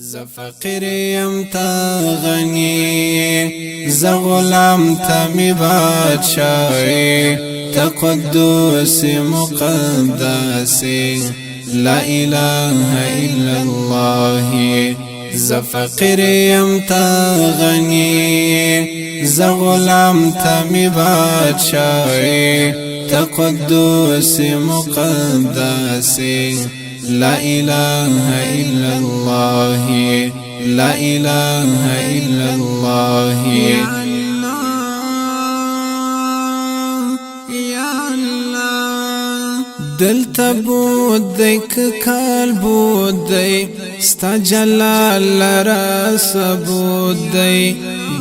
ز فقیر یم تا غنی، ز غلام تا می بادشاهی، تا قدوس مقدسی، لا اله الا الله. ز فقیر یم تا غنی، ز غلام تا می بادشاهی، تا قدوس مقدسی، لا اله الا الله، لا اله الا الله. دلتا بود دی کال بود دی، ستا جلال لرا ثبوت دی،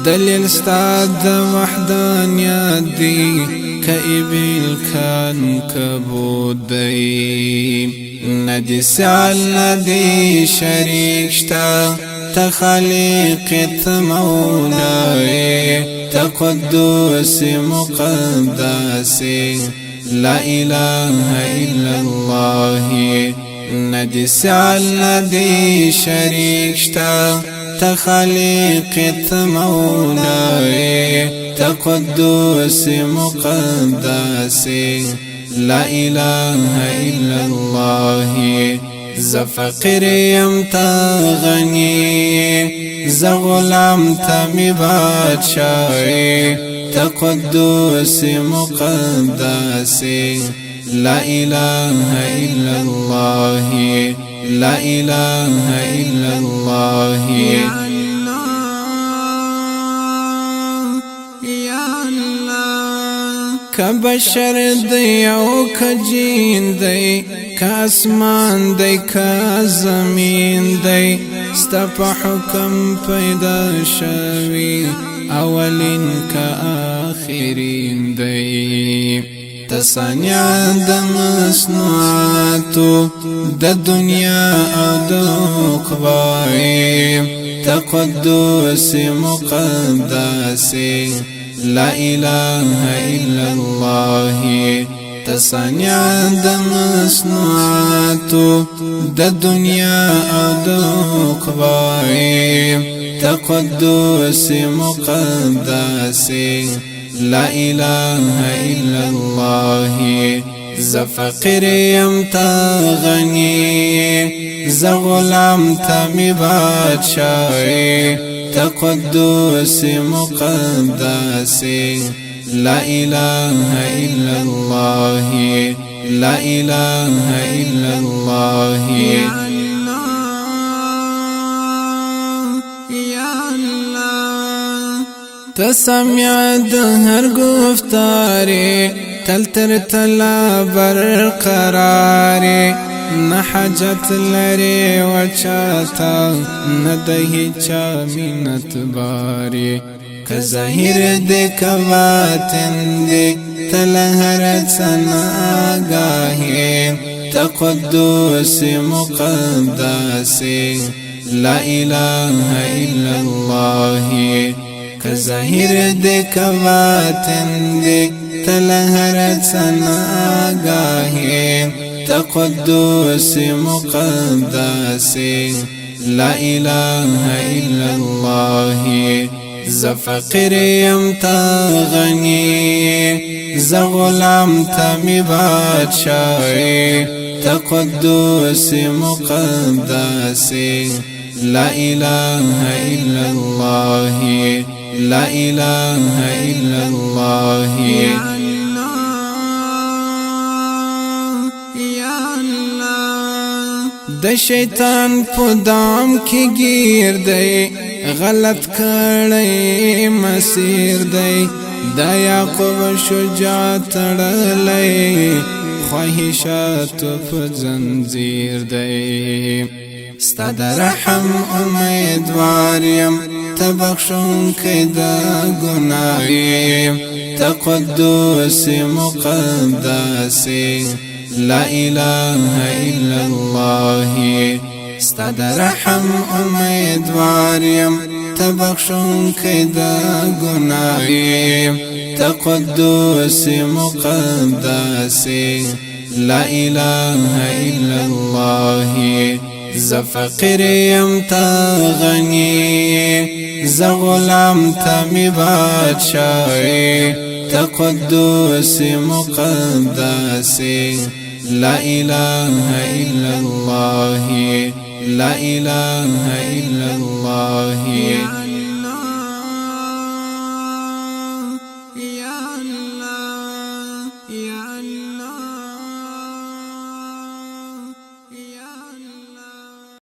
دلیل ستا د وحدانیت دی، کایبیل کان کبود دی. ندی سعال ندی شریک شتا، تا خالق تا مولای، تا قدوس مقدسی، لا اله الا الله. ندی سعال ندی شریک شتا، تا خالق تا مولای، تا قدوس مقدسی، لا اله الا الله. ز فقیر یم تا غنی، ز غلام تا می بادشاهی، تا قدوس مقدسی، لا اله الا الله، لا اله الا الله. که بشر دی او که جین دی، که اسمان دی که زمین دی، ستا پا حکم پیدا شوی، اولین که آخرین دی. تصانع د مصنوعاتو د دنیا او د عقبی، تقدس مقدسی، لا اله الا الله. تصانع د مصنوعاتو د دنیا او د عقبی، تقدس مقدسی، لا اله الا الله. ز فقیر یم تا غنی، ز غلام تا می بادشاهی، تا قدوس مقدسی، لا اله الا الله، لا اله الا الله. تسمع د هر گفتاری، تل تر تلا برقراری، نه حاجت لري وچاتا، نه د هیچا مینت باری. که ظاهر دی که باطن دی، تل هر څه آگاهی، تقدس مقدسی، لا اله الا الله. که ظاهر دی که باطن دی، تل هر څه آگاهی، تقدس مقدسی، لا اله الا الله. ز فقیر یم تا غنی، ز غلام تا می بادشاهی، تقدس مقدسی، لا اله الا الله، لا اله الا الله. د شیطان په دام کې گیر دی، غلط کړی مسیر دی، د یعقوب شجاع تړلی، خواهشات په زنځیر دی. ستا د رحم امیدوار یم، ته بخښونکی د ګناهی، تقدس مقدسی، لا اله الا الله. ستا د رحم امیدوار یم، ته بخښونکی د ګناهی، تقدس مقدسی، لا اله الا الله، ز فقیر یم تا غنی ز غلام تا می بادشاهی تا قدوس مقدس لا اله الا الله لا اله الا الله